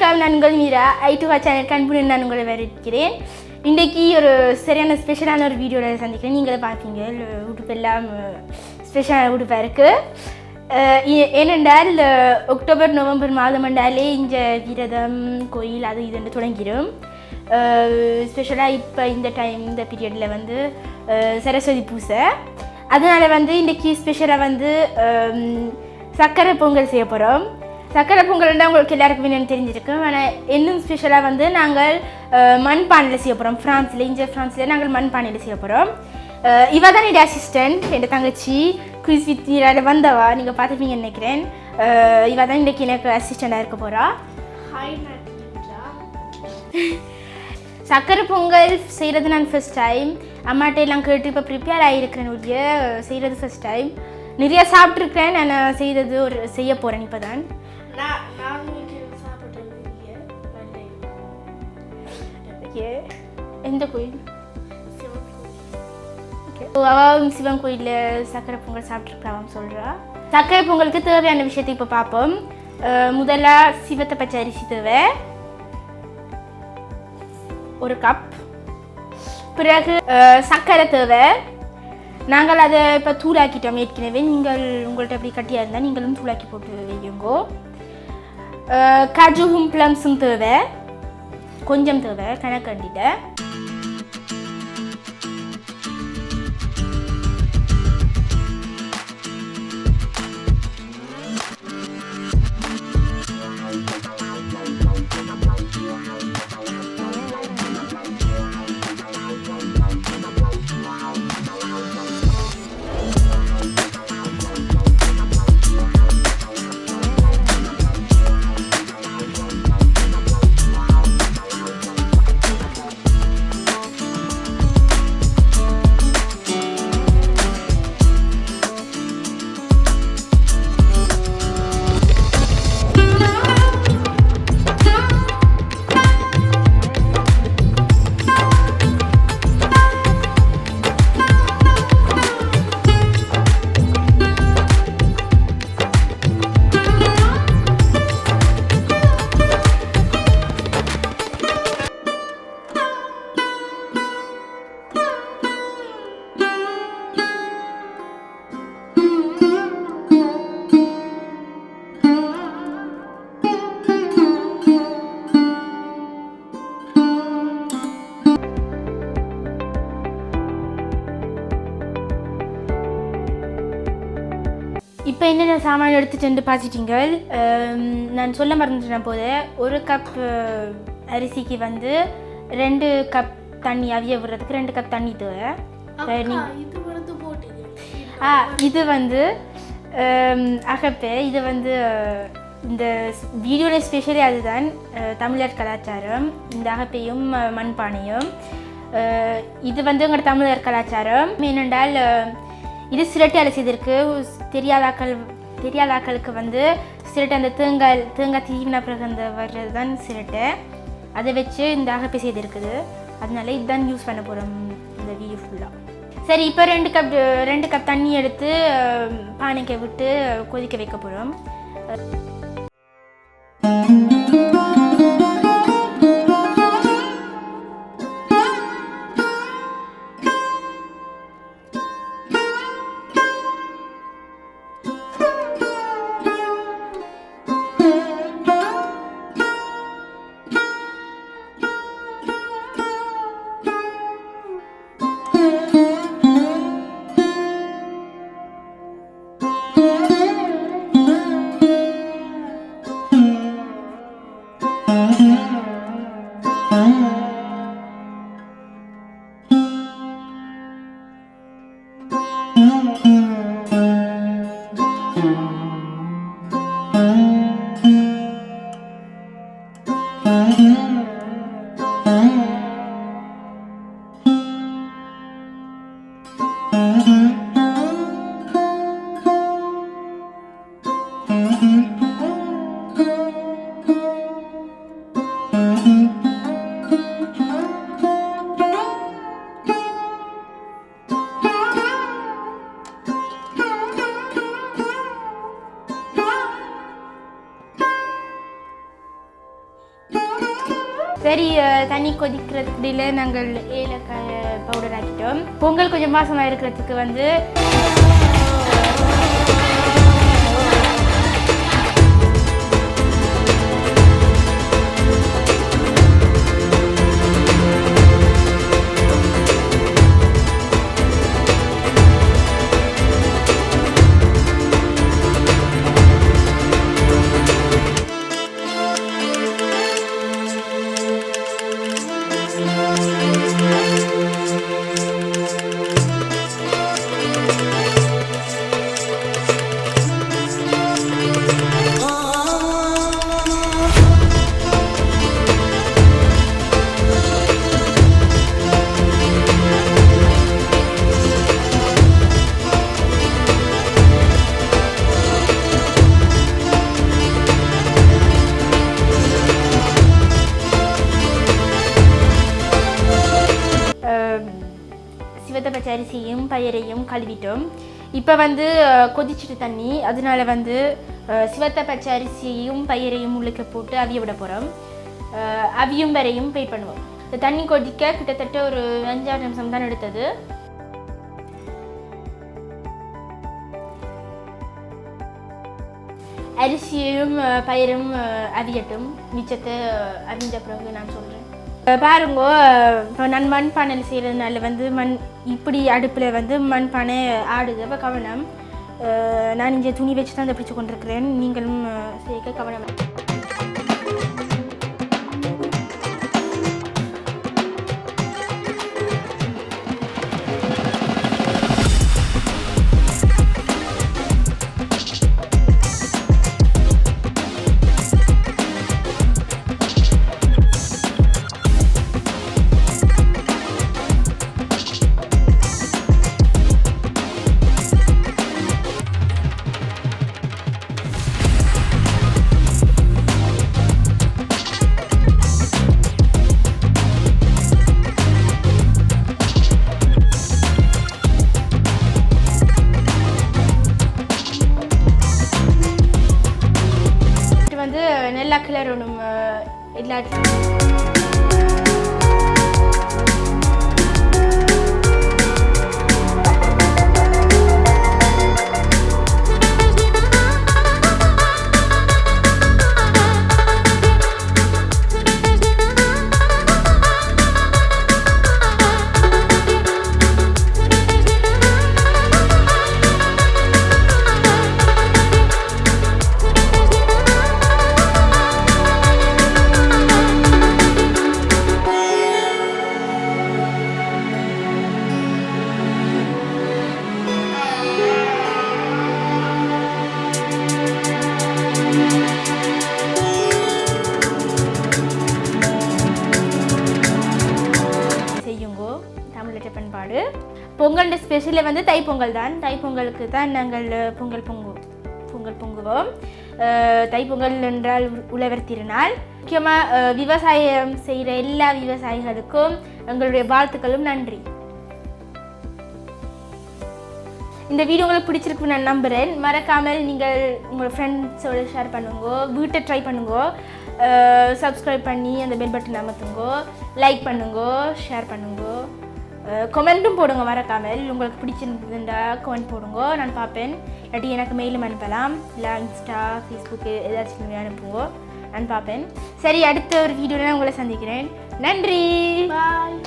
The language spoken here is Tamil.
வணக்கம், நான் உங்கள் மீரா. i2heart சேனலுக்கு அன்புடன் நான் உங்களை வரவேற்கிறேன். இன்றைக்கி ஒரு சரியான ஸ்பெஷலான ஒரு வீடியோவில் சந்திக்கிறேன். நீங்களே பார்ப்பீங்க, உடுப்பு எல்லாம் ஸ்பெஷலான உடுப்பாக இருக்குது. ஏனென்றால் அக்டோபர் நவம்பர் மாதம் என்றாலே இந்த விரதம் கோயில் அது இதுன்னு தொடங்கிடும். ஸ்பெஷலாக இப்போ இந்த பீரியடில் வந்து சரஸ்வதி பூஜை. அதனால் வந்து இன்றைக்கி ஸ்பெஷலாக வந்து சக்கரை பொங்கல் செய்ய போகிறோம். சக்கரை பொங்கல்னா உங்களுக்கு எல்லாருக்கும் என்னென்னு தெரிஞ்சிருக்கும். ஆனால் இன்னும் ஸ்பெஷலாக வந்து நாங்கள் மண்பானையில் செய்ய போகிறோம். ஃப்ரான்ஸில் நாங்கள் மண்பானையில் செய்ய போகிறோம். இவ தான் என்னுடைய அசிஸ்டண்ட், என் தங்கச்சி Funwithmeera வந்தவா, நீங்கள் பார்த்துப்பீங்கன்னு நினைக்கிறேன். இவ தான் இன்றைக்கி எனக்கு அசிஸ்டண்டாக இருக்க போகிறா. சக்கரை பொங்கல் செய்கிறது நான் ஃபஸ்ட் டைம். அம்மாட்ட எல்லாம் கேட்டு இப்போ ப்ரிப்பேர் ஆகிருக்கிறேன். ஒழிய செய்கிறது ஃபஸ்ட் டைம். நிறையா சாப்பிட்ருக்கேன். நான் செய்ய போகிறேன் இப்போ தான். எந்த கோயில்? அவாவும் சிவன் கோயிலில் சக்கரை பொங்கல் சாப்பிட்ருக்காவும் சொல்கிறா. சக்கரை பொங்கலுக்கு தேவையான விஷயத்தை இப்போ பார்ப்போம். முதல்ல சிவத்தை பச்சை அரிசி தேவை 1 கப். பிறகு சர்க்கரை தேவை. நாங்கள் அதை இப்போ தூளாக்கிட்டோம் ஏற்கனவே. உங்கள்கிட்ட அப்படி கட்டியாக இருந்தால் நீங்களும் தூளாக்கி போட்டு வையுங்கோ. காஜுவும் ப்ளம்ஸும் தேவை, கொஞ்சம் தேவை, கணக்கண்டிட்ட. இப்போ என்னென்ன சாமான் எடுத்துகிட்டு பார்த்துட்டீங்க. நான் சொல்ல மறந்துட்டேன் போது 1 கப் அரிசிக்கு வந்து 2 கப் தண்ணி அவிய விடுறதுக்கு 2 கப் தண்ணி தேவை. இது வந்து அகப்பே. இது வந்து இந்த வீடியோவில் ஸ்பெஷலி அதுதான் தமிழர் கலாச்சாரம். இந்த அகப்பையும் மண்பானையும் இது வந்து எங்களோட தமிழர் கலாச்சாரம். ஏனென்றால் இது சிரட்டையால் செய்திருக்கு. தெரியாதாக்களுக்கு வந்து சிரட்டை அந்த தேங்காய் தீவின பிறகு அந்த வர்றது தான் சிரட்டை. அதை வச்சு இந்த அகப்பை செய்திருக்குது. அதனால இதுதான் யூஸ் பண்ண போகிறோம் இந்த வீடியோ ஃபுல்லாக. சரி, இப்போ 2 கப் தண்ணி எடுத்து பானைக்கு விட்டு கொதிக்க வைக்க போகிறோம். தண்ணி கொதிக்கிறதுக்கிடையில் நாங்கள் ஏலக்காய் பவுடர் ஆக்கிட்டோம். பொங்கல் கொஞ்சம் மாசமாக இருக்கிறதுக்கு வந்து சிவத்த பச்சை அரிசியும் பயிரையும் கழுவிட்டோம். இப்போ வந்து கொதிச்சுட்டு தண்ணி, அதனால வந்து சிவத்த பச்சை அரிசியையும் பயிரையும் உள்ளுக்க போட்டு அவிய விட போகிறோம். அவியும் வரையும் வெயிட் பண்ணுவோம். இந்த தண்ணி கொதிக்க கிட்டத்தட்ட ஒரு 5-6 நிமிஷம் தான் எடுத்தது. அரிசியும் பயிரும் அவியட்டும். மிச்சத்தை அவிஞ்ச பிறகு நான் சொல்கிறேன். பாருங்க, இப்போ நான் மண்பானையில் செய்கிறதுனால வந்து இப்படி அடுப்பில் வந்து மண்பானை ஆடுது. அப்போ கவனம். நான் இங்கே துணி வச்சு தான் அதை பிடிச்சி கொண்டிருக்கிறேன். நீங்களும் சேர்க்க கவனம். நல்லா கிளறணும் எல்லாத்தையும். பண்பாடு பொங்கல் ஸ்பெஷலே வந்து தைப்பொங்கல் தான். தைப்பொங்கலுக்கு தான் நாங்கள் பொங்கல் பொங்குவோம். தைப்பொங்கல் என்றால் உழவர் திருநாள். முக்கியமாக விவசாயம் செய்கிற எல்லா விவசாயிகளுக்கும் எங்களுடைய வாழ்த்துக்களும் நன்றி. இந்த வீடியோ உங்களுக்கு பிடிச்சிருக்கு நான் நம்புகிறேன். மறக்காமல் நீங்கள் உங்களோட ஃப்ரெண்ட்ஸோட ஷேர் பண்ணுங்க, வீட்டை ட்ரை பண்ணுங்க, சப்ஸ்கிரைப் பண்ணி அந்த பெல் பட்டன் அமர்த்துங்க, லைக் பண்ணுங்க, ஷேர் பண்ணுங்க, கமெண்ட்டும் போடுங்க. மறக்காமல் உங்களுக்கு பிடிச்சிருந்ததுண்டா கமெண்ட் போடுங்க, நான் பார்ப்பேன். இல்லாட்டி எனக்கு மெயிலும் அனுப்பலாம், இல்லை இன்ஸ்டா ஃபேஸ்புக்கு ஏதாச்சும் அனுப்புங்க, நான் பார்ப்பேன். சரி, அடுத்த ஒரு வீடியோவில் உங்களை சந்திக்கிறேன். நன்றி, பாய்.